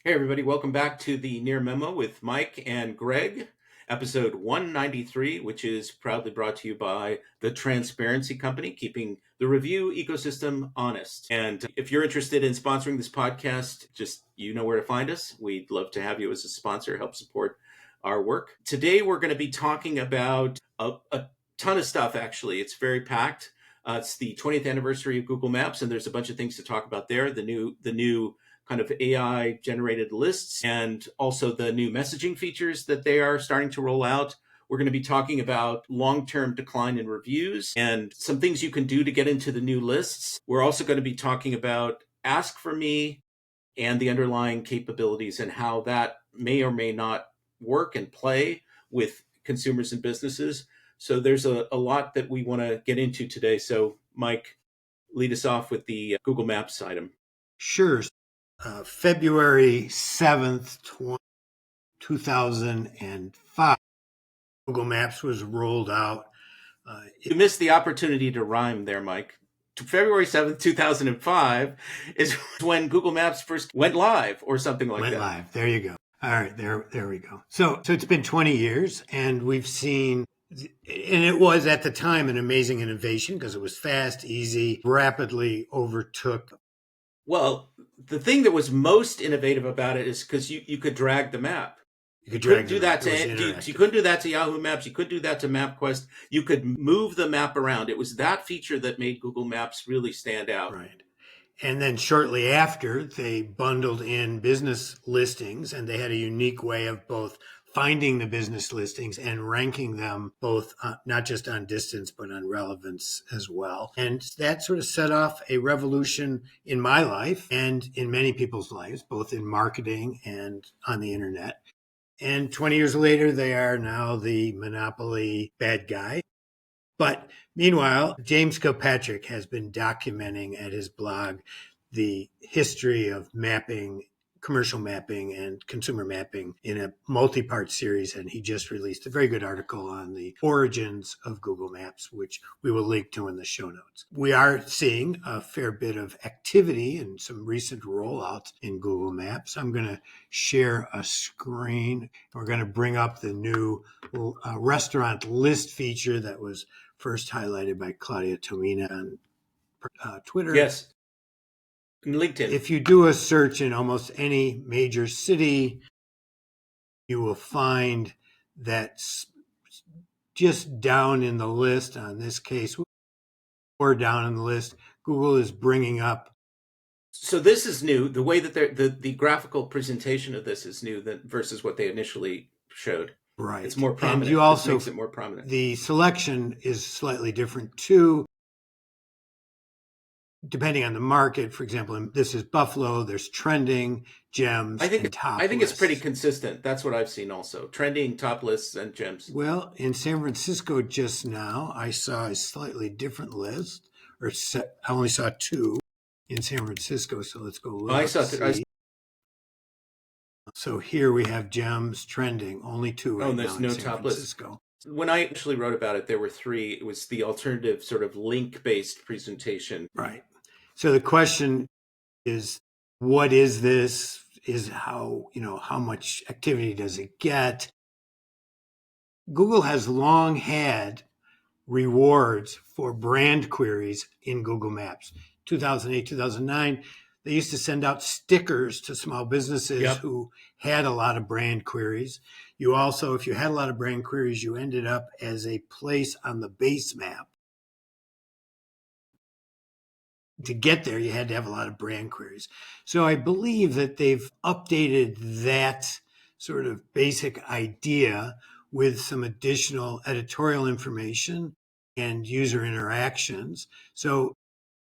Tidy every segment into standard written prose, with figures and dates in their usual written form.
Hey, everybody, welcome back to the Near Memo with Mike and Greg, episode 193, which is proudly brought to you by the Transparency Company, keeping the review ecosystem honest. And if you're interested in sponsoring this podcast, just you know where to find us. We'd love to have you as a sponsor, help support our work. Today, we're going to be talking about a ton of stuff, actually. It's very packed. It's the 20th anniversary of Google Maps, and there's a bunch of things to talk about there. The new kind of AI generated lists and also the new messaging features that they are starting to roll out. We're going to be talking about long-term decline in reviews and some things you can do to get into the new lists. We're also going to be talking about Ask for Me and the underlying capabilities and how that may or may not work and play with consumers and businesses. So there's a lot that we want to get into today. So Mike, lead us off with the Google Maps item. Sure. February 7th, 2005, Google Maps was rolled out. You missed the opportunity to rhyme there, Mike. February 7th, 2005 is when Google Maps first went live or something like that. Went live. There you go. All right, there we go. So it's been 20 years, and we've seen, and it was at the time an amazing innovation because it was fast, easy, rapidly overtook. Well, the thing that was most innovative about it is because you could drag the map. You couldn't do that to Yahoo Maps. You couldn't do that to MapQuest. You could move the map around. It was that feature that made Google Maps really stand out. Right. And then shortly after, they bundled in business listings, and they had a unique way of both finding the business listings and ranking them both not just on distance, but on relevance as well. And that sort of set off a revolution in my life and in many people's lives, both in marketing and on the internet. And 20 years later, they are now the monopoly bad guy. But meanwhile, James Kilpatrick has been documenting at his blog the history of mapping, commercial mapping and consumer mapping in a multi-part series. And he just released a very good article on the origins of Google Maps, which we will link to in the show notes. We are seeing a fair bit of activity and some recent rollouts in Google Maps. I'm going to share a screen. We're going to bring up the new restaurant list feature that was first highlighted by Claudia Tomina on Twitter. Yes. LinkedIn. If you do a search in almost any major city, you will find that just down in the list, on this case, or down in the list, Google is bringing up. So this is new. The way that the graphical presentation of this is new versus what they initially showed. Right. It's more prominent. And you also, this makes it more prominent. The selection is slightly different too, depending on the market. For example, this is Buffalo. There's trending, gems, and top I think lists. It's pretty consistent. That's what I've seen also. Trending, top lists, and gems. Well, in San Francisco just now, I saw a slightly different list. I only saw two in San Francisco, so let's go look. I saw So here we have gems trending, only two right now in no San top Francisco. List. When I actually wrote about it, there were three. It was the alternative sort of link-based presentation. Right. So the question is, what is this? Is how much activity does it get? Google has long had rewards for brand queries in Google Maps. 2008, 2009, they used to send out stickers to small businesses who had a lot of brand queries. You also, if you had a lot of brand queries, you ended up as a place on the base map. To get there, you had to have a lot of brand queries. So I believe that they've updated that sort of basic idea with some additional editorial information and user interactions. So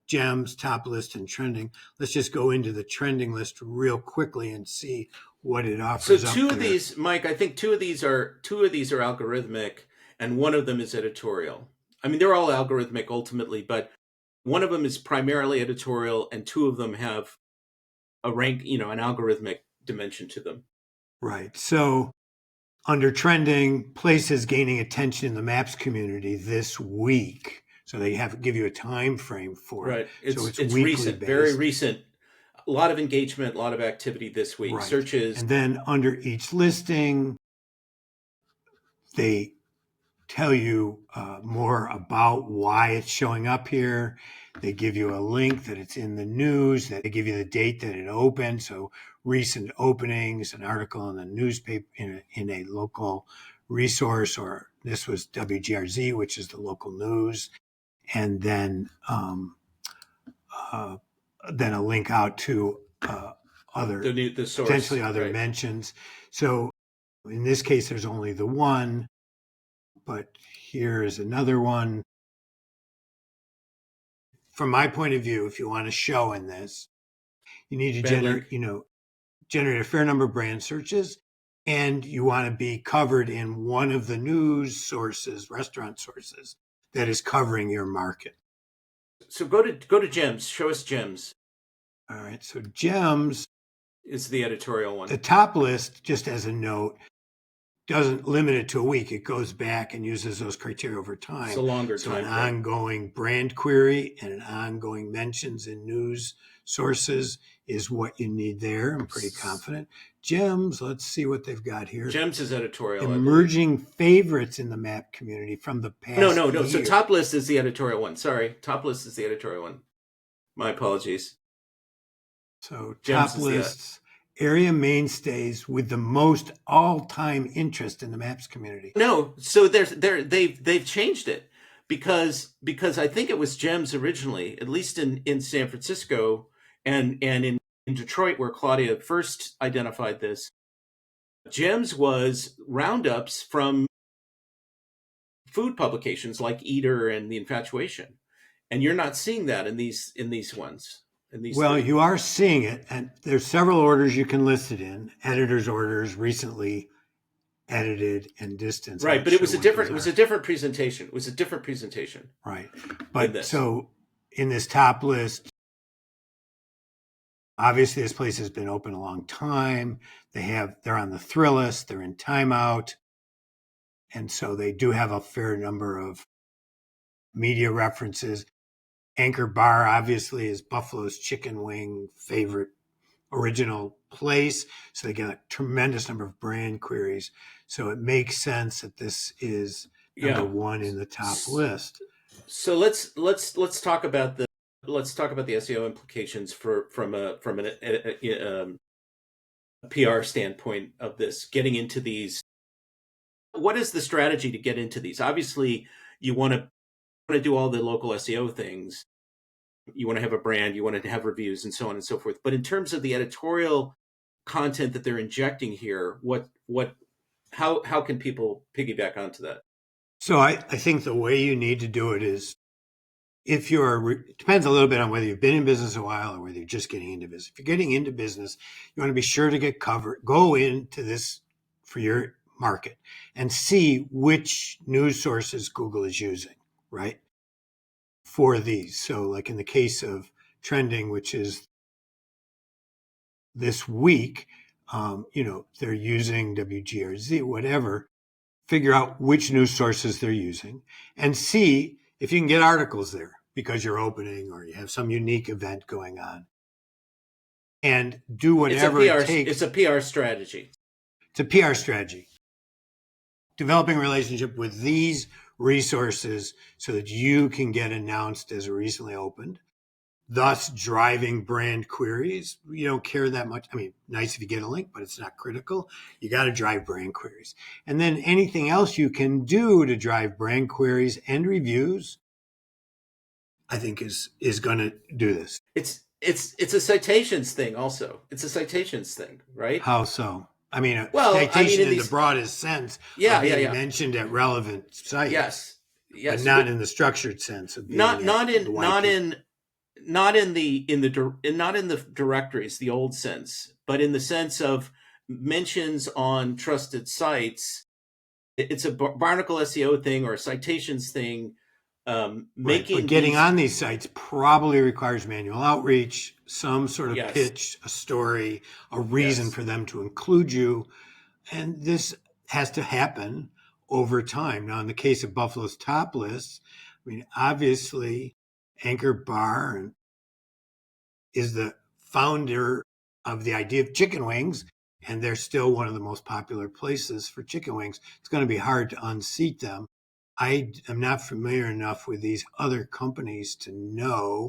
gems, top list, and trending. Let's just go into the trending list real quickly and see what it offers. So two of these, Mike, I think two of these are algorithmic, and one of them is editorial. I mean, they're all algorithmic ultimately, but one of them is primarily editorial, and two of them have a rank, an algorithmic dimension to them. Right. So under trending, places gaining attention in the Maps community this week. So they give you a time frame for it. Right. So it's recent, very recent. a lot of engagement, a lot of activity this week. Right. Searches. And then under each listing, they tell you more about why it's showing up here. They give you a link that it's in the news, that they give you the date that it opened. So recent openings, an article in the newspaper in a local resource, or this was WGRZ, which is the local news. And uh, then a link out to other, The potentially source, other right? mentions. So in this case, there's only the one, but here is another one. From my point of view, if you want to show in this, you need to Bad link. generate a fair number of brand searches, and you want to be covered in one of the news sources, restaurant sources, that is covering your market. So go to Gems. Show us Gems. All right. So Gems, Is the editorial one. the top list, just as a note, doesn't limit it to a week. It goes back and uses those criteria over It's time. a longer So an time frame. ongoing brand query and an ongoing mentions in news sources is what you need there. I'm pretty confident. Gems, let's see what they've got here. Gems is editorial, I believe. Emerging favorites in the map community from the past No. So year. top list is the editorial one. Sorry, top list is the editorial one. My apologies. So Gems top is lists, area mainstays with the most all-time interest in the maps community. No, so they've changed it because I think it was Gems originally, at least in San Francisco and in Detroit, where Claudia first identified this. Gems was roundups from food publications like Eater and The Infatuation, and you're not seeing that in these ones. In these Well, three. you are seeing it, and there's several orders you can list it in. Editor's orders, recently edited, and distance. Right, but it was a different presentation. It was a different presentation. Right. But this. So in this top list, obviously this place has been open a long time. They're on the thrill list, they're in timeout. And so they do have a fair number of media references. Anchor Bar obviously is Buffalo's chicken wing favorite original place. So they get a tremendous number of brand queries. So it makes sense that this is number one in the top list. So let's talk about the SEO implications from a PR standpoint of this, getting into these. What is the strategy to get into these? Obviously, you want to do all the local SEO things. You want to have a brand, you want to have reviews, and so on and so forth. But in terms of the editorial content that they're injecting here, how can people piggyback onto that? So I think the way you need to do it is, if it depends a little bit on whether you've been in business a while or whether you're just getting into business. If you're getting into business, you want to be sure to get covered, go into this for your market and see which news sources Google is using, right? For these. So like in the case of trending, which is this week, they're using WGRZ, whatever, figure out which news sources they're using and see if you can get articles there because you're opening or you have some unique event going on. And do whatever it takes. It's a PR strategy. It's a PR strategy. Developing a relationship with these resources so that you can get announced as recently opened, thus driving brand queries. You don't care that much. I mean, nice if you get a link, but it's not critical. You got to drive brand queries. And then anything else you can do to drive brand queries and reviews, I think is going to do this. It's a citations thing also. It's a citations thing, right? How so? I mean, citation in the broadest sense of being mentioned at relevant sites. Yes. But not in the structured sense of being not in the directories, the old sense, but in the sense of mentions on trusted sites. It's a Barnacle SEO thing or a citations thing. But getting on these sites probably requires manual outreach, some sort of pitch, a story, a reason for them to include you. And this has to happen over time. Now, in the case of Buffalo's top list, I mean, obviously, Anchor Bar is the founder of the idea of chicken wings, and they're still one of the most popular places for chicken wings. It's going to be hard to unseat them. I am not familiar enough with these other companies to know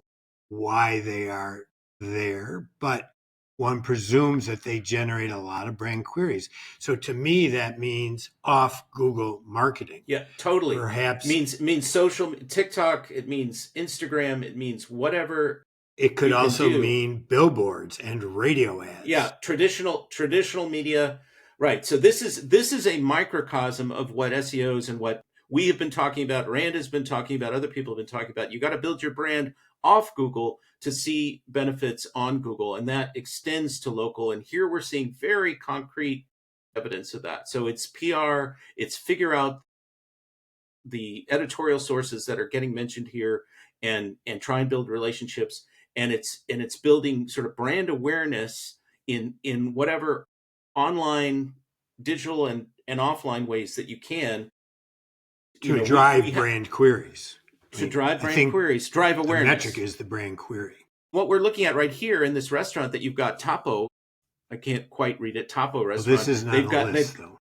why they are there, but one presumes that they generate a lot of brand queries. So to me, that means off Google marketing. Yeah, totally. Perhaps Means social TikTok, it means Instagram, it means whatever it could you can also do. mean billboards and radio ads. Yeah, traditional media. Right. So this is a microcosm of what SEOs and what we have been talking about, Rand has been talking about, other people have been talking about. You got to build your brand off Google to see benefits on Google, and that extends to local. And here we're seeing very concrete evidence of that. So it's PR, it's figure out the editorial sources that are getting mentioned here, and try and build relationships, and it's building sort of brand awareness in whatever online, digital, and offline ways that you can. To We drive have brand queries. to drive I brand think queries, drive the awareness. metric is the brand query. What we're looking at right here in this restaurant that you've got, Tapo, I can't quite read it, Tapo Well, this restaurant, isn't on they've the got they've list, though.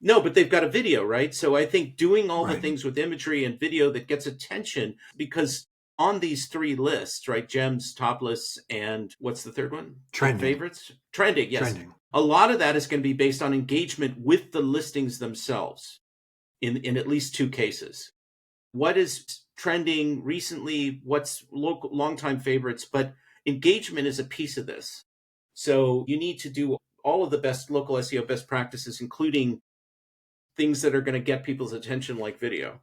no, but they've got a video, right? So I think doing all the Right. things with imagery and video that gets attention, because on these three lists, right? Gems, top lists, and what's the third one? Trending. Favorites? Trending, yes. Trending. A lot of that is going to be based on engagement with the listings themselves in at least two cases. What is trending recently? What's local longtime favorites? But engagement is a piece of this. So you need to do all of the best local SEO best practices, including things that are going to get people's attention, like video.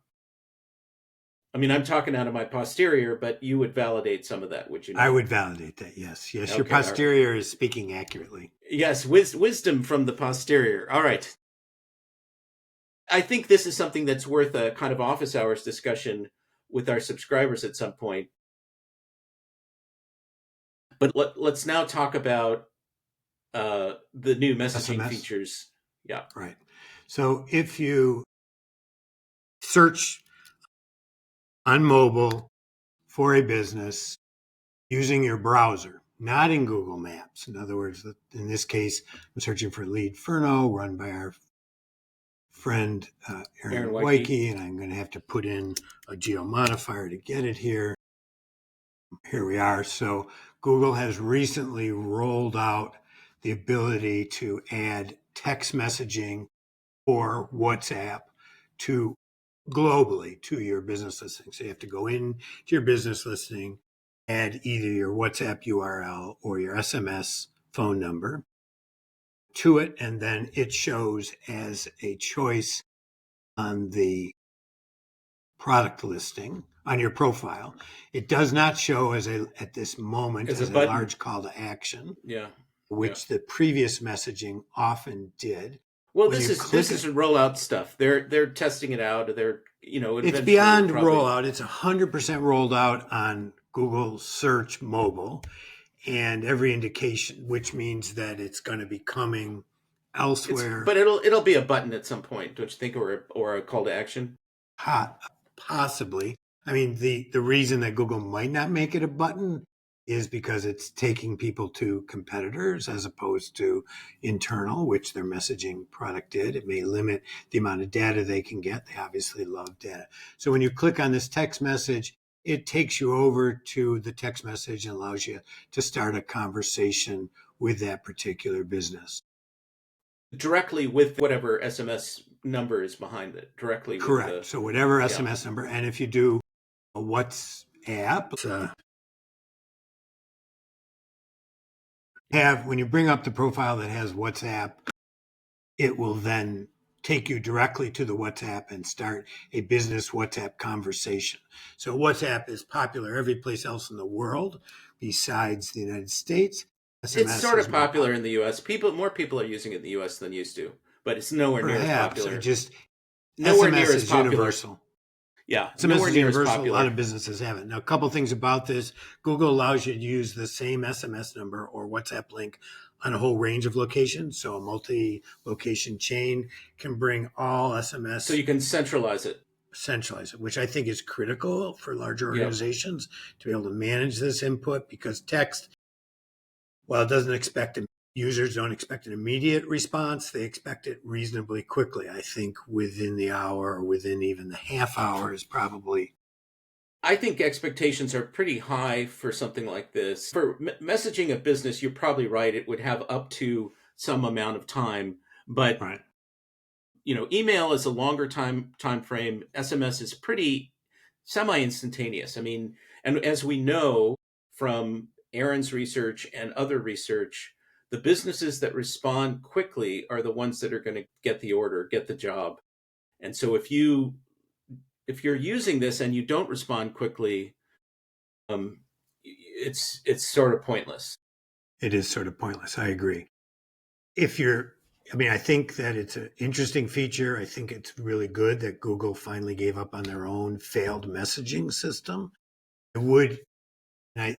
I mean, I'm talking out of my posterior, but you would validate some of that, would you not? I would validate that. Yes. Yes. Your Okay, all right. posterior is speaking accurately. Yes, wisdom from the posterior. All right. I think this is something that's worth a kind of office hours discussion with our subscribers at some point. But let's now talk about the new messaging SMS? features. Yeah. Right. So if you search on mobile for a business using your browser, not in Google Maps. In other words, in this case, I'm searching for Lead Furno, run by our friend Aaron Wyke, and I'm going to have to put in a geo modifier to get it here. Here we are. So Google has recently rolled out the ability to add text messaging or WhatsApp to globally to your business listing. So you have to go into your business listing, add either your WhatsApp URL or your SMS phone number to it, and then it shows as a choice on the product listing on your profile. It does not show at this moment as a large call to action. Yeah. Which the previous messaging often did. Well, this is rollout stuff. They're testing it out. It's beyond rollout. It's 100% rolled out on Google Search Mobile, and every indication, which means that it's going to be coming elsewhere. But it'll be a button at some point, don't you think, or a call to action? Possibly. I mean, the reason that Google might not make it a button is because it's taking people to competitors as opposed to internal, which their messaging product did. It may limit the amount of data they can get. They obviously love data. So when you click on this text message, it takes you over to the text message and allows you to start a conversation with that particular business. Directly with whatever SMS number is behind it. Directly. Correct. So whatever SMS number. And if you do a WhatsApp, when you bring up the profile that has WhatsApp, it will then take you directly to the WhatsApp and start a business WhatsApp conversation. So WhatsApp is popular every place else in the world besides the United States. SMS it's sort of popular in the U.S. More people are using it in the U.S. than used to, but it's nowhere near as popular. Nowhere near as popular. Universal. Yeah, SMS is universal. A lot of businesses have it. Now, a couple things about this. Google allows you to use the same SMS number or WhatsApp link on a whole range of locations. So a multi-location chain can bring all SMS. So you can centralize it. Which I think is critical for larger organizations to be able to manage this input, because text Well, it doesn't expect users don't expect an immediate response. They expect it reasonably quickly. I think within the hour or within even the half hour is probably I think expectations are pretty high for something like this. For messaging a business, you're probably right. It would have up to some amount of time, but right. email is a longer time frame. SMS is pretty semi instantaneous. I mean, and as we know from Aaron's research and other research, the businesses that respond quickly are the ones that are going to get the order, get the job. And so if you're using this and you don't respond quickly, it's sort of pointless. It is sort of pointless. I agree. If you're, I mean, I think that it's an interesting feature. I think it's really good that Google finally gave up on their own failed messaging system. It would, and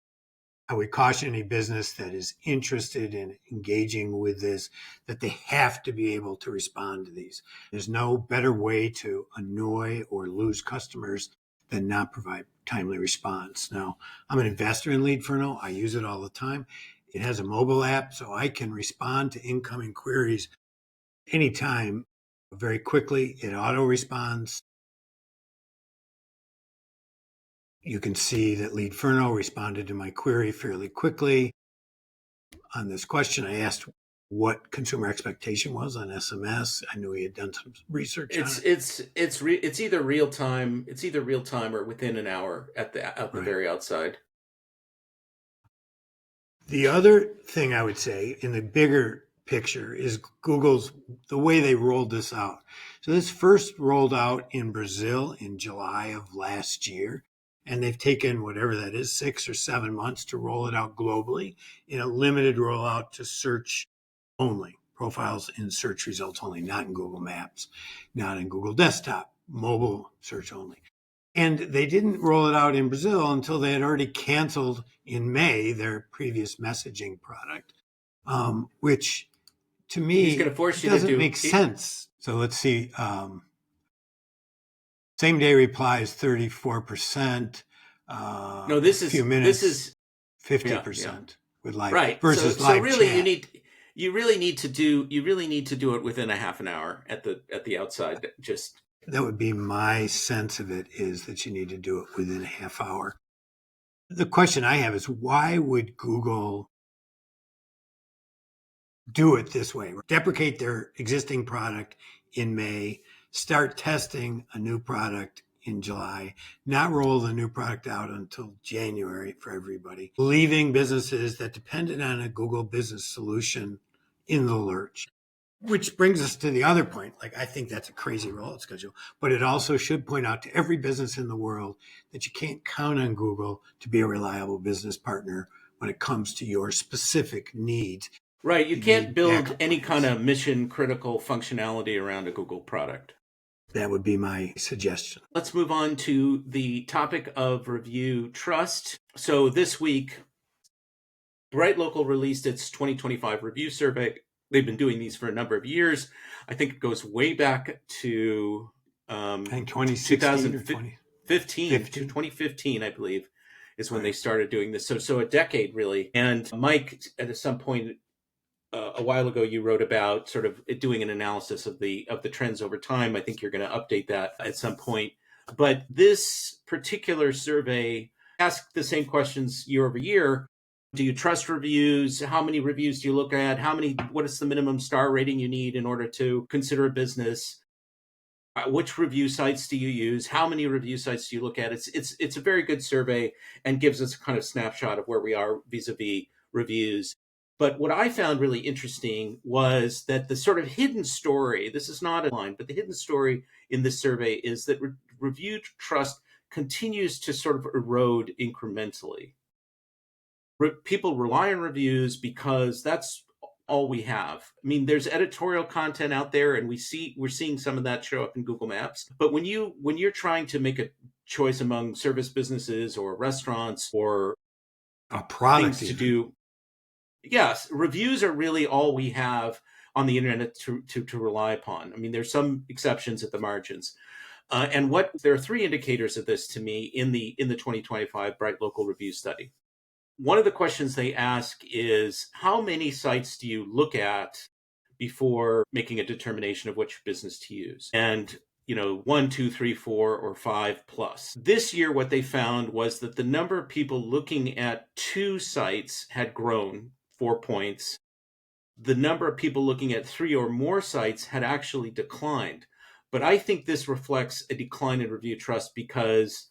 I would caution any business that is interested in engaging with this that they have to be able to respond to these. There's no better way to annoy or lose customers than not provide timely response. Now, I'm an investor in LeadFerno. I use it all the time. It has a mobile app, so I can respond to incoming queries anytime very quickly. It auto responds. You can see that LeadFerno responded to my query fairly quickly. On this question, I asked what consumer expectation was on SMS. I knew he had done some research on It's it. it's it's re- it's either real time or within an hour at the Right. very outside. The other thing I would say in the bigger picture is Google's the way they rolled this out. So this first rolled out in Brazil in July of last year, and they've taken whatever that is, 6 or 7 months to roll it out globally in a limited rollout to search only, profiles in search results only, not in Google Maps, not in Google Desktop, mobile search only. And they didn't roll it out in Brazil until they had already canceled in May their previous messaging product, which to He's going to me force you to doesn't do. make sense. So let's see. Same day replies 34%, No, a few this minutes is yeah, yeah. 50% with live Right. So versus so live really chat. you really need to do it within a half an hour at the outside. Just That would be my sense of it, is that you need to do it within a half hour. The question I have is why would Google do it this way? Deprecate their existing product in May, start testing a new product in July, not roll the new product out until January for everybody, leaving businesses that depended on a Google business solution in the lurch. Which brings us to the other point. Like, I think that's a crazy rollout schedule, but it also should point out to every business in the world that you can't count on Google to be a reliable business partner when it comes to your specific needs. right. You You can't need build backup any kind plans. of mission critical functionality around a Google product. That would be my suggestion. Let's move on to the topic of review trust. So this week, Bright Local released its 2025 review survey. They've been doing these for a number of years. I think it goes way back to I think 2016 or 2015 to 2015. 2015, I believe, is when they Right. started doing this. So a decade really. And Mike, at some point a while ago, you wrote about sort of doing an analysis of the trends over time. I think you're going to update that at some point. But this particular survey asked the same questions year over year. Do you trust reviews? How many reviews do you look at? What is the minimum star rating you need in order to consider a business? Which review sites do you use? How many review sites do you look at? It's a very good survey and gives us a kind of snapshot of where we are vis-a-vis reviews. But what I found really interesting was that the sort of hidden story, this is not a line, but the hidden story in this survey is that review trust continues to sort of erode incrementally. People rely on reviews because that's all we have. I mean, there's editorial content out there, and we're seeing some of that show up in Google Maps. But when you're trying to make a choice among service businesses or restaurants or A product things to even. do, yes, reviews are really all we have on the internet to rely upon. I mean, there's some exceptions at the margins. And what there are three indicators of this to me in the 2025 Bright Local Review study. one of the questions they ask is, how many sites do you look at before making a determination of which business to use? And one, two, three, four, or five plus. This year, what they found was that the number of people looking at two sites had grown 4 points. The number of people looking at three or more sites had actually declined. But I think this reflects a decline in review trust because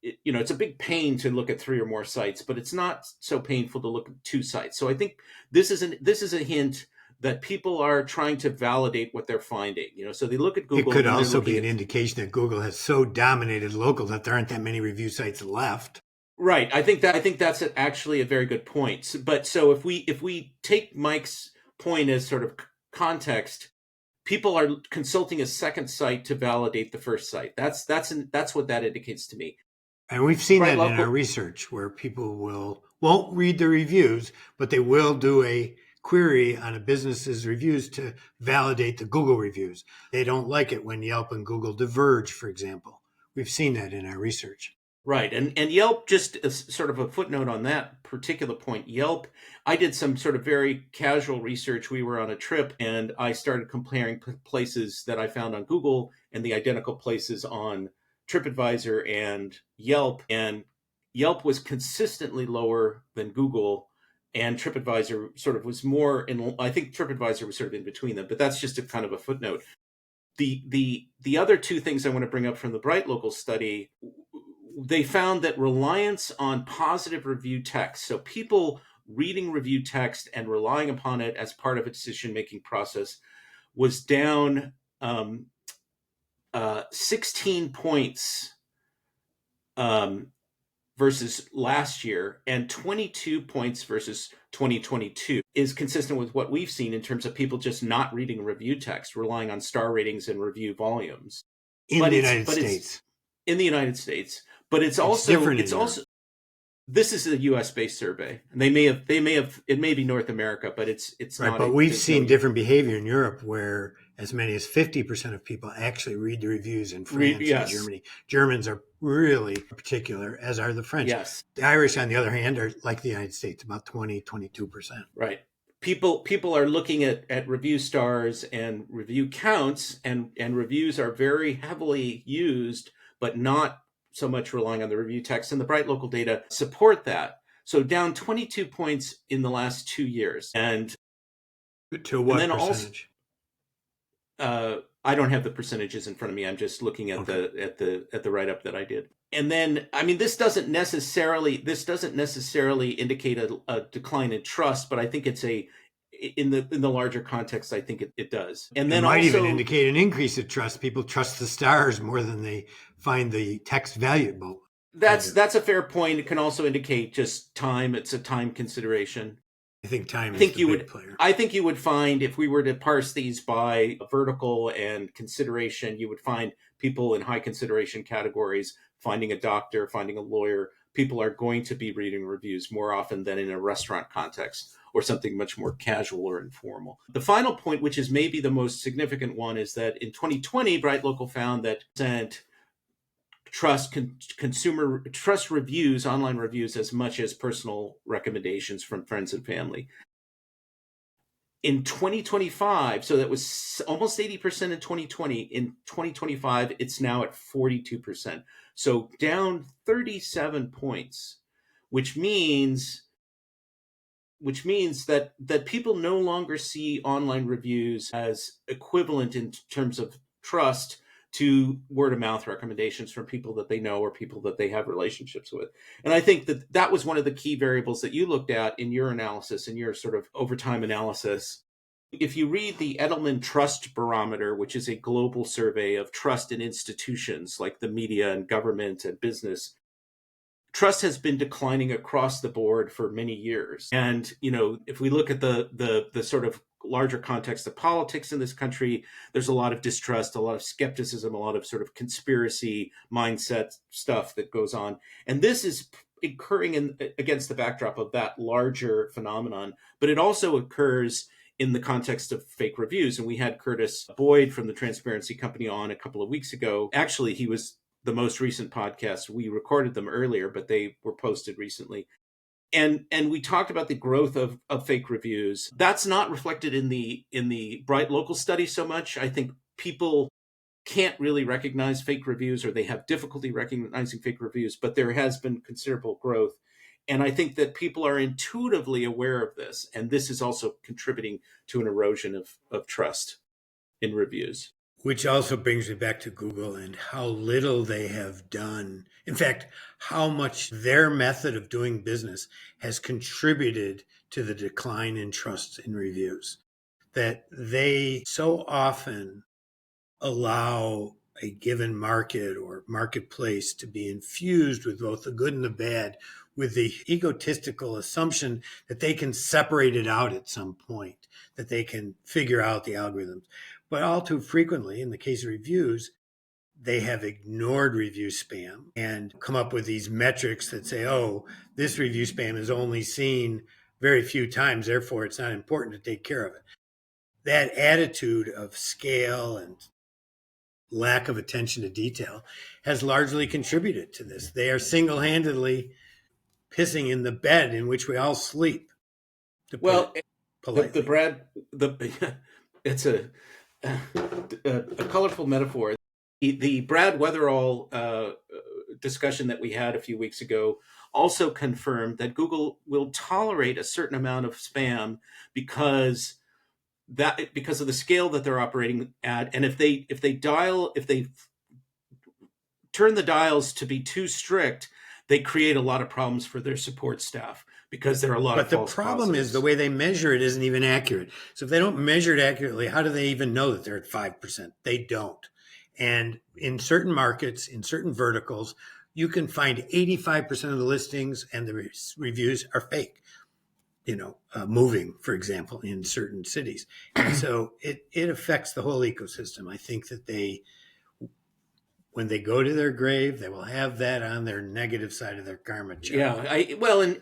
it's a big pain to look at three or more sites, but it's not so painful to look at two sites. So I think this is a hint that people are trying to validate what they're finding. So they look at It Google, could and then they're also looking be an at indication that Google has so dominated local that there aren't that many review sites left. right. I think that's actually a very good point. But so if we take Mike's point as sort of context, people are consulting a second site to validate the first site. That's what that indicates to me. And we've seen Bright that in our local. research where people won't read the reviews, but they will do a query on a business's reviews to validate the Google reviews. They don't like it when Yelp and Google diverge, for example. We've seen that in our research. Right. And Yelp, just as sort of a footnote on that particular point, Yelp, I did some sort of very casual research. We were on a trip and I started comparing places that I found on Google and the identical places on TripAdvisor and Yelp. And Yelp was consistently lower than Google. And TripAdvisor sort of was more in, I think TripAdvisor was sort of in between them, but that's just a kind of a footnote. The other two things I want to bring up from the Bright Local study, they found that reliance on positive review text, so people reading review text and relying upon it as part of a decision making process, was down 16 points um, versus last year, and 22 points versus 2022, is consistent with what we've seen in terms of people just not reading review text, relying on star ratings and review volumes. In But the it's United but it's States. in the United States, but it's It's also different in it's Europe. also this is a U.S. based survey, and they may have it may be North America, but it's Right, not but a we've there's no. seen different behavior in Europe where as many as 50% of people actually read the reviews in France and Yes, Germany. Germans are really particular, as are the French. yes, The Irish, on the other hand, are like the United States, about 20, 22%. right. People are looking at review stars and review counts, and reviews are very heavily used, but not so much relying on the review text. And the Bright Local data support that. So down 22 points in the last 2 years, To and what then also percentage? I don't have the percentages in front of me. I'm just looking at Okay. the write up that I did. And then, I mean, this doesn't necessarily indicate a decline in trust, but I think it's a in the larger context, I think it does. And It then might even also, indicate an increase of trust. People trust the stars more than they find the text valuable, kind that's of. that's a fair point. It can also indicate just time. It's a time consideration. I think time I is think the you big would player. I think you would find, if we were to parse these by vertical and consideration, you would find people in high consideration categories, finding a doctor, finding a lawyer. People are going to be reading reviews more often than in a restaurant context or something much more casual or informal. The final point, which is maybe the most significant one, is that in 2020, Bright Local found that consumer trust reviews, online reviews, as much as personal recommendations from friends and family. In 2025, so that was almost 80% in 2020. In 2025, it's now at 42%. So down 37 points, which means that people no longer see online reviews as equivalent in terms of trust to word of mouth recommendations from people that they know or people that they have relationships with. And I think that was one of the key variables that you looked at in your analysis, in your sort of overtime analysis. If you read the Edelman Trust Barometer, which is a global survey of trust in institutions like the media and government and business, trust has been declining across the board for many years. And if we look at the sort of larger context of politics in this country, there's a lot of distrust, a lot of skepticism, a lot of sort of conspiracy mindset stuff that goes on. And this is occurring against the backdrop of that larger phenomenon, but it also occurs in the context of fake reviews. And we had Curtis Boyd from the Transparency Company on a couple of weeks ago. Actually, he was the most recent podcast. We recorded them earlier, but they were posted recently. And we talked about the growth of fake reviews. That's not reflected in the Bright local study so much. I think people can't really recognize fake reviews, or they have difficulty recognizing fake reviews, but there has been considerable growth. And I think that people are intuitively aware of this. And this is also contributing to an erosion of trust in reviews. Which also brings me back to Google and how little they have done. In fact, how much their method of doing business has contributed to the decline in trust in reviews. That they so often allow a given market or marketplace to be infused with both the good and the bad, with the egotistical assumption that they can separate it out at some point, that they can figure out the algorithms. But all too frequently, in the case of reviews, they have ignored review spam and come up with these metrics that say, oh, this review spam is only seen very few times, therefore it's not important to take care of it. That attitude of scale and lack of attention to detail has largely contributed to this. They are single-handedly pissing in the bed in which we all sleep, to put it Well, the politely. Brad the it's a colorful metaphor. The Brad Weatherall discussion that we had a few weeks ago also confirmed that Google will tolerate a certain amount of spam because because of the scale that they're operating at. And if they turn the dials to be too strict, they create a lot of problems for their support staff because there are a lot of But the false problem is the positives. way they measure it isn't even accurate. So if they don't measure it accurately, how do they even know that they're at 5%? They don't. And in certain markets, in certain verticals, you can find 85% of the listings and the reviews are fake. Moving, for example, in certain cities. And so it affects the whole ecosystem. I think that when they go to their grave, they will have that on their negative side of their karma chart. Yeah,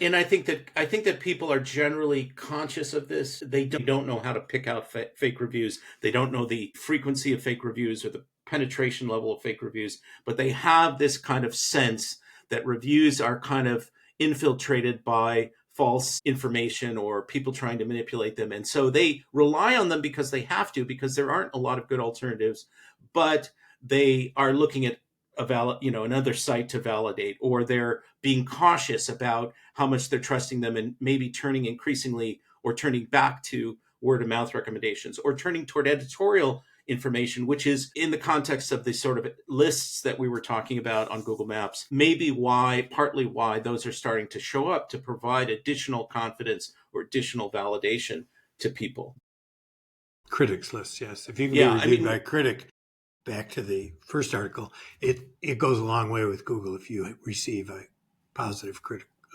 and I think that people are generally conscious of this. They don't know how to pick out fake reviews. They don't know the frequency of fake reviews or the penetration level of fake reviews, but they have this kind of sense that reviews are kind of infiltrated by false information or people trying to manipulate them. And so they rely on them because they have to, because there aren't a lot of good alternatives, but they are looking at another site to validate, or they're being cautious about how much they're trusting them, and maybe turning increasingly or turning back to word of mouth recommendations or turning toward editorial information, which is in the context of the sort of lists that we were talking about on Google Maps, maybe partly why those are starting to show up to provide additional confidence or additional validation to people. Critics list, yes. If you can be Yeah, I reviewed by mean, a critic, back to the first article, it goes a long way with Google if you receive a positive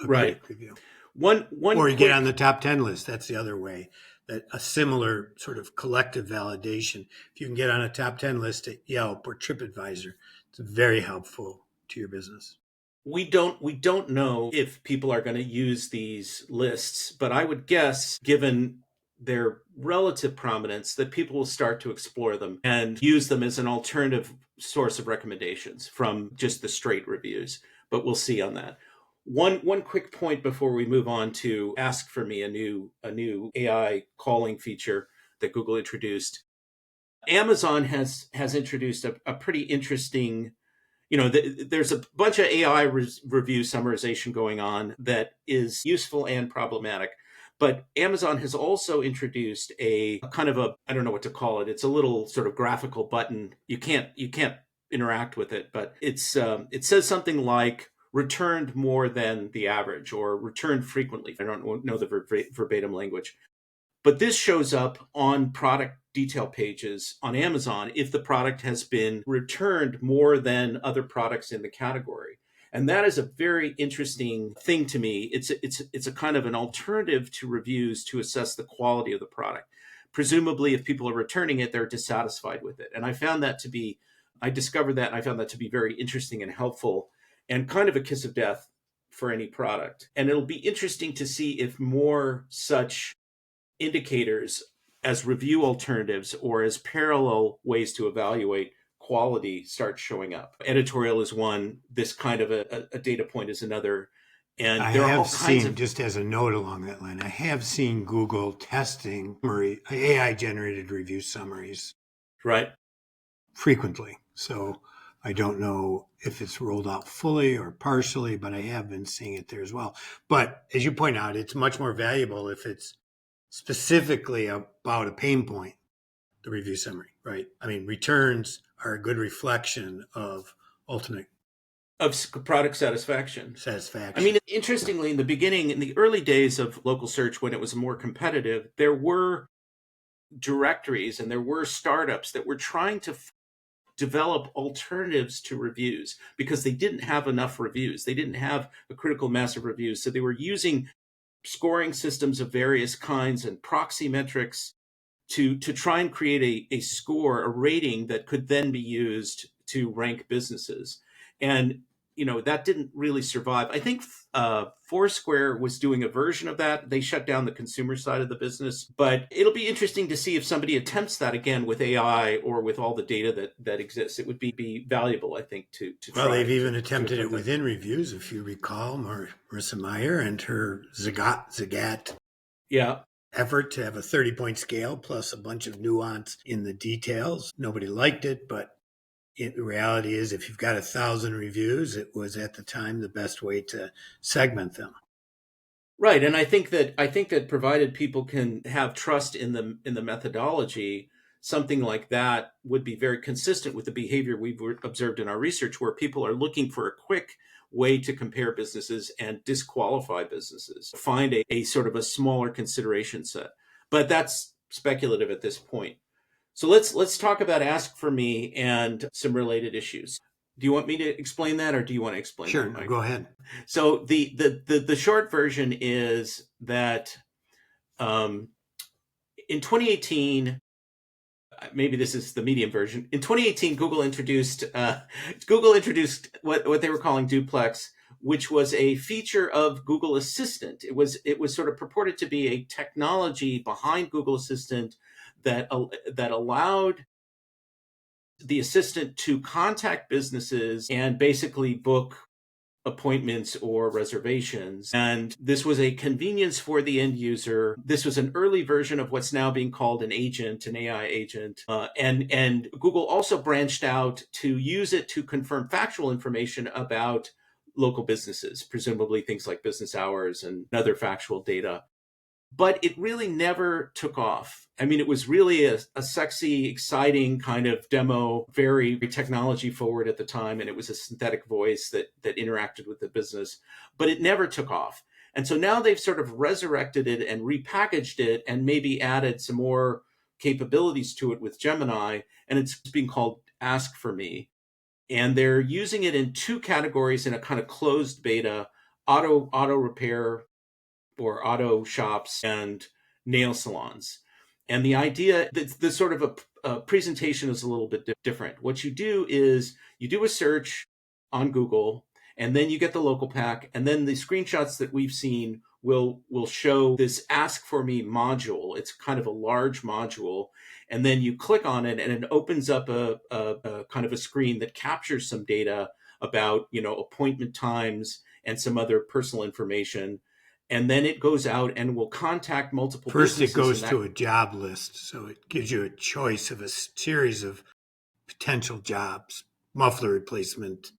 right. critic review. One Or you get on quick the top 10 list. That's the other way. That a similar sort of collective validation. If you can get on a top 10 list at Yelp or TripAdvisor, it's very helpful to your business. we don't know if people are going to use these lists, but I would guess, given their relative prominence, that people will start to explore them and use them as an alternative source of recommendations from just the straight reviews. But we'll see on that. One quick point before we move on to Ask for Me, a new AI calling feature that Google introduced. Amazon has introduced a pretty interesting, there's a bunch of AI review summarization going on that is useful and problematic. But Amazon has also introduced a kind of a, I don't know what to call it. It's a little sort of graphical button. You can't interact with it, but it says something like returned more than the average or returned frequently. I don't know the verbatim language. But this shows up on product detail pages on Amazon if the product has been returned more than other products in the category. And that is a very interesting thing to me. It's a kind of an alternative to reviews to assess the quality of the product. Presumably, if people are returning it, they're dissatisfied with it. And I discovered that and I found that to be very interesting and helpful and kind of a kiss of death for any product. And it'll be interesting to see if more such indicators as review alternatives or as parallel ways to evaluate quality start showing up. Editorial is one, this kind of a data point is another. And I there are have all kinds seen, of, just as a note along that line, I have seen Google testing AI generated review summaries right? frequently. So I don't know if it's rolled out fully or partially, but I have been seeing it there as well. But as you point out, it's much more valuable if it's specifically about a pain point, the review summary, right? I mean, returns are a good reflection of ultimate product satisfaction. I satisfaction. mean, interestingly, in the beginning, in the early days of local search, when it was more competitive, there were directories and there were startups that were trying to develop alternatives to reviews because they didn't have enough reviews. They didn't have a critical mass of reviews. So they were using scoring systems of various kinds and proxy metrics to try and create a score, a rating that could then be used to rank businesses. And that didn't really survive. I think Foursquare was doing a version of that. They shut down the consumer side of the business, but it'll be interesting to see if somebody attempts that again with AI or with all the data that exists. It would be valuable, I think, to Well, try they've even to attempted it attempt that. within reviews, if you recall, Marissa Meyer and her Zagat Yeah. effort to have a 30-point scale plus a bunch of nuance in the details. Nobody liked it, but the reality is if you've got 1,000 reviews, it was at the time the best way to segment them. Right, and I think that provided people can have trust in the methodology, something like that would be very consistent with the behavior we've observed in our research, where people are looking for a quick way to compare businesses and disqualify businesses, find a sort of a smaller consideration set. But that's speculative at this point. So let's talk about Ask for Me and some related issues. Do you want me to explain that, or do you want to explain Sure, that, no, Mike? go ahead. So the short version is that um, in 2018, maybe this is the medium version. In 2018, Google introduced what they were calling Duplex, which was a feature of Google Assistant. It was sort of purported to be a technology behind Google Assistant that allowed the assistant to contact businesses and basically book appointments or reservations. And this was a convenience for the end user. This was an early version of what's now being called an agent, an AI agent. And Google also branched out to use it to confirm factual information about local businesses, presumably things like business hours and other factual data. But it really never took off. I mean, it was really a sexy, exciting kind of demo, very technology forward at the time, and it was a synthetic voice that interacted with the business, but it never took off. And so now they've sort of resurrected it and repackaged it and maybe added some more capabilities to it with Gemini, and it's being called Ask for Me. And they're using it in two categories in a kind of closed beta: auto repair or auto shops and nail salons. And the idea, the sort of a presentation is a little bit different. What you do is you do a search on Google, and then you get the local pack, and then the screenshots that we've seen will show this Ask for Me module. It's kind of a large module, and then you click on it, and it opens up a kind of a screen that captures some data about appointment times and some other personal information, and then it goes out and will contact multiple First, it businesses goes in that. to a job list, so it gives you a choice of a series of potential jobs: muffler replacement,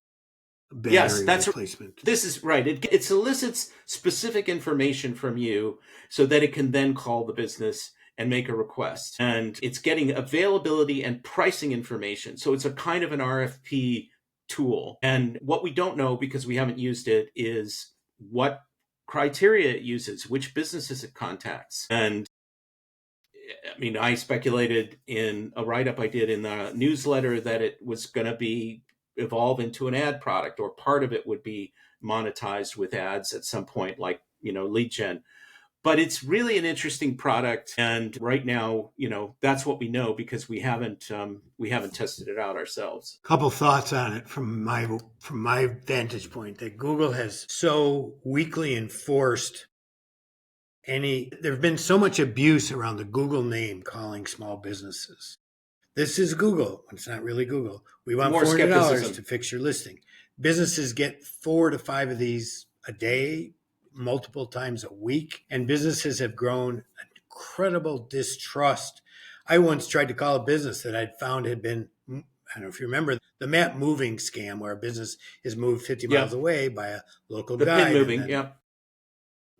Yes, battery that's replacement. this is right. It solicits specific information from you so that it can then call the business and make a request. And it's getting availability and pricing information. So it's a kind of an RFP tool. And what we don't know, because we haven't used it, is what criteria it uses, which businesses it contacts. And I mean, I speculated in a write up I did in the newsletter that it was going to be evolve into an ad product, or part of it would be monetized with ads at some point, like, lead gen. But it's really an interesting product. And right now, that's what we know because we haven't tested it out ourselves. Couple thoughts on it from my vantage point, that Google has so weakly enforced there's been so much abuse around the Google name calling small businesses. This is Google. It's not really Google. We want More $400 to skepticism. fix your listing. Businesses get 4 to 5 of these a day, multiple times a week, and businesses have grown incredible distrust. I once tried to call a business that I'd found had been, I don't know if you remember, the map moving scam, where a business is moved 50 Yeah. miles away by a local The pin guide. And moving. then Yeah.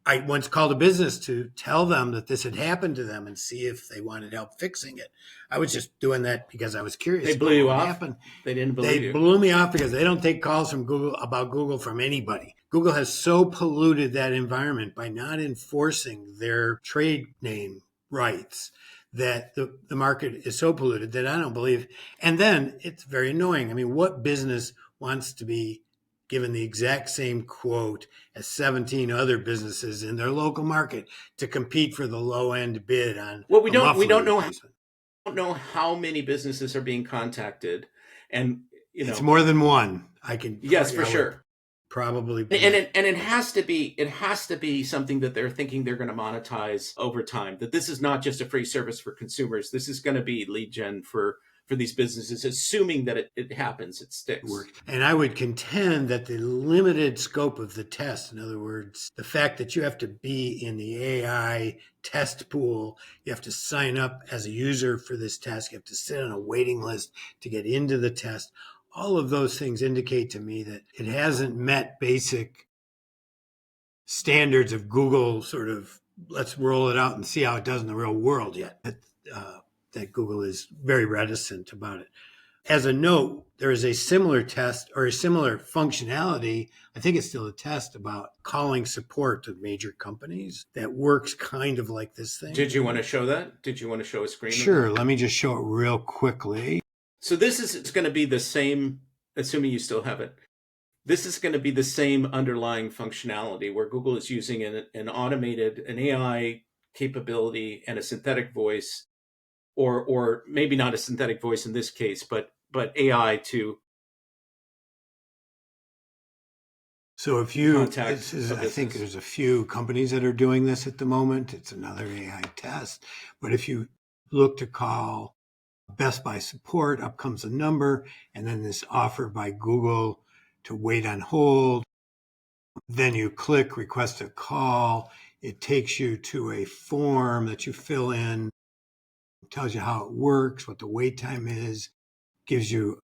I once called a business to tell them that this had happened to them and see if they wanted help fixing it. I was just doing that because I was They curious blew about you what would off. happen. They didn't believe They you. blew me off because they don't take calls from Google about Google from anybody. Google has so polluted that environment by not enforcing their trade name rights that the market is so polluted that I don't believe. And then it's very annoying. I mean, what business wants to be given the exact same quote as 17 other businesses in their local market to compete for the low end bid on Well, a muffler we replacement? don't know how many businesses are being contacted, and It's more than one. yes, for I would sure. probably And bet. it has to be something that they're thinking they're going to monetize over time. That this is not just a free service for consumers. This is going to be lead gen for these businesses, assuming that it happens, it sticks. Work. And I would contend that the limited scope of the test, in other words, the fact that you have to be in the AI test pool, you have to sign up as a user for this test, you have to sit on a waiting list to get into the test, all of those things indicate to me that it hasn't met basic standards of Google sort of let's roll it out and see how it does in the real world yet. That Google is very reticent about it. As a note, there is a similar test or a similar functionality. I think it's still a test about calling support to major companies that works kind of like this thing. Did you want to show that? Did you want to show a screen of Sure. that? Let me just show it real quickly. So this is it's going to be the same, assuming you still have it. This is going to be the same underlying functionality where Google is using an AI capability and a synthetic voice, or maybe not a synthetic voice in this case, but AI to So if you, contact a I think business. there's a few companies that are doing this at the moment. It's another AI test. But if you look to call Best Buy support, up comes a number, and then this offer by Google to wait on hold. Then you click request a call. It takes you to a form that you fill in, tells you how it works, what the wait time is, gives you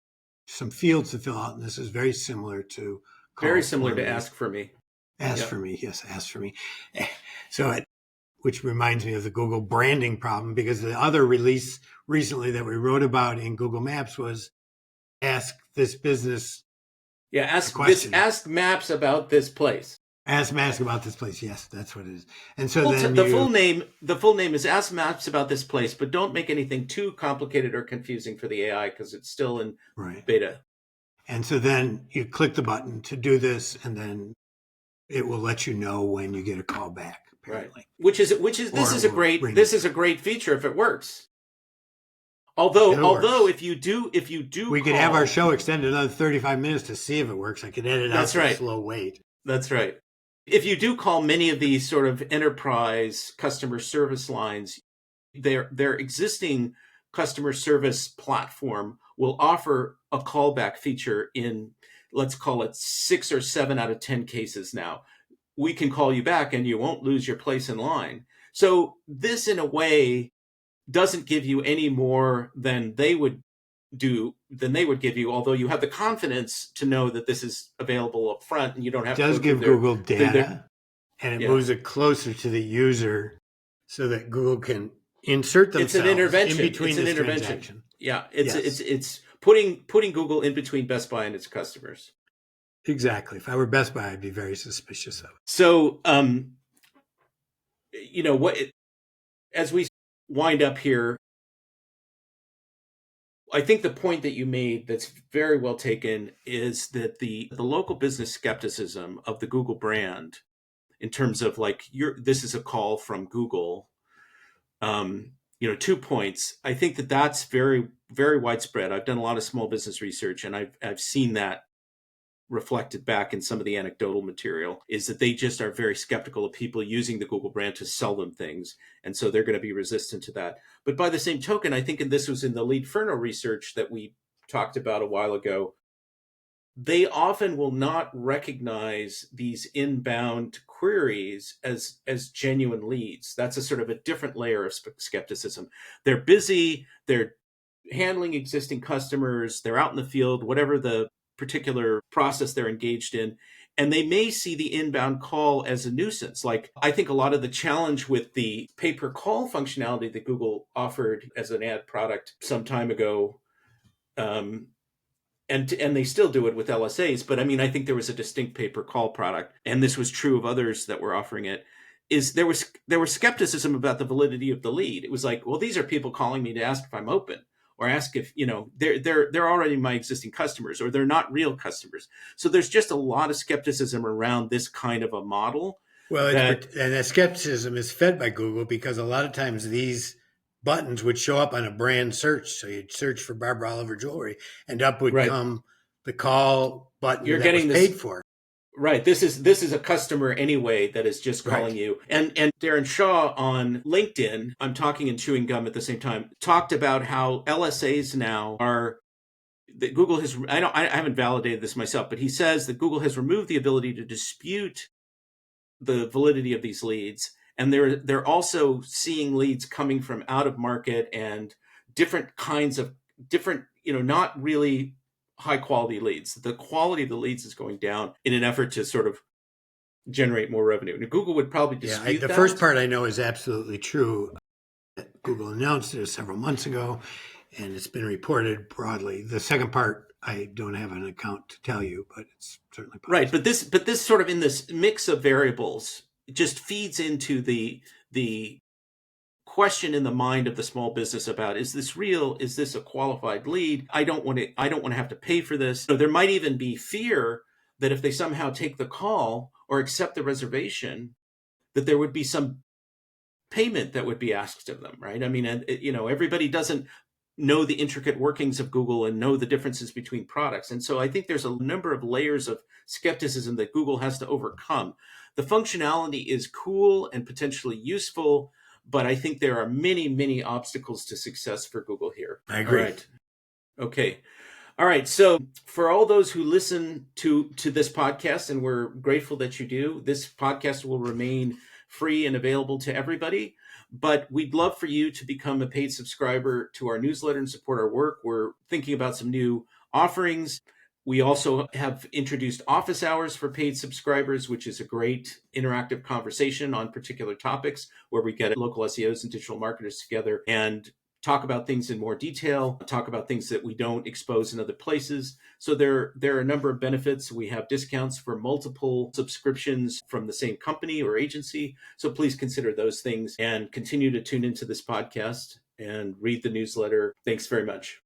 some fields to fill out. And this is very similar to Very call similar for to me. Ask for Me. Ask Yep. for me. Yes, ask for me. So which reminds me of the Google branding problem, because the other release recently that we wrote about in Google Maps was ask this business Yeah, a question. ask Maps about this place. Ask about this place. Yes, that's what it is. And so then The full name is Ask Maps about this place, but don't make anything too complicated or confusing for the AI because it's still in right. beta. And so then you click the button to do this, and then it will let you know when you get a call back, Right. apparently. Which is Or it will ring it. this is a great feature if it works. If it Although works. if you do We could have our call, show extended another 35 minutes to see if it works. I could edit out that's the right. slow wait. That's right. If you do call many of these sort of enterprise customer service lines, their existing customer service platform will offer a callback feature in, let's call it 6 or 7 out of 10 cases now. We can call you back and you won't lose your place in line. So this in a way doesn't give you any more than they would give you, although you have the confidence to know that this is available up front and you don't It have to go does through give Google their data, and it yeah. moves it closer to the user so that Google can insert It's an themselves in intervention. between It's an this intervention. transaction. Yeah, Yes, it's putting Google in between Best Buy and its customers. exactly. If I were Best Buy, I'd be very suspicious of it. So, what as we wind up here, I think the point that you made that's very well taken is that the local business skepticism of the Google brand, in terms of like this is a call from Google. 2 points. I think that that's very very widespread. I've done a lot of small business research, and I've seen that reflected back in some of the anecdotal material, is that they just are very skeptical of people using the Google brand to sell them things. And so they're going to be resistant to that. But by the same token, I think, and this was in the Lead Ferno research that we talked about a while ago, they often will not recognize these inbound queries as genuine leads. That's a sort of a different layer of skepticism. They're busy, they're handling existing customers, they're out in the field, whatever the particular process they're engaged in, and they may see the inbound call as a nuisance. Like, I think a lot of the challenge with the pay per call functionality that Google offered as an ad product some time ago, um, and they still do it with LSAs, but I mean, I think there was a distinct pay per call product, and this was true of others that were offering it. Is there was skepticism about the validity of the lead. It was like, well, these are people calling me to ask if I'm open, or ask if, they're already my existing customers, or they're not real customers. So there's just a lot of skepticism around this kind of a model Well, that. and that skepticism is fed by Google because a lot of times these buttons would show up on a brand search. So you'd search for Barbara Oliver jewelry, and up would Right, come the call button you're that was getting paid this. for. Right. This is a customer anyway that is just Right. calling you. And Darren Shaw on LinkedIn, I'm talking and chewing gum at the same time, talked about how LSAs now are that Google has. I haven't validated this myself, but he says that Google has removed the ability to dispute the validity of these leads, and they're also seeing leads coming from out of market and different kinds of different, not really high quality leads. The quality of the leads is going down in an effort to sort of generate more revenue. Now, Google would probably Yeah. dispute The first that. part I know is absolutely true. Google announced it several months ago, and it's been reported broadly. The second part, I don't have an account to tell you, but it's certainly Right, possible. but this sort of in this mix of variables just feeds into the question in the mind of the small business about, is this real, is this a qualified lead, I don't want to have to pay for this. So there might even be fear that if they somehow take the call or accept the reservation, that there would be some payment that would be asked of them, right? I mean, and everybody doesn't know the intricate workings of Google and know the differences between products. And so I think there's a number of layers of skepticism that Google has to overcome. The functionality is cool and potentially useful, but I think there are many, many obstacles to success for Google here. I All agree. right. Okay. All right. So for all those who listen to this podcast, and we're grateful that you do, this podcast will remain free and available to everybody. But we'd love for you to become a paid subscriber to our newsletter and support our work. We're thinking about some new offerings. We also have introduced office hours for paid subscribers, which is a great interactive conversation on particular topics where we get local SEOs and digital marketers together and talk about things in more detail, talk about things that we don't expose in other places. So there are a number of benefits. We have discounts for multiple subscriptions from the same company or agency. So please consider those things and continue to tune into this podcast and read the newsletter. Thanks very much.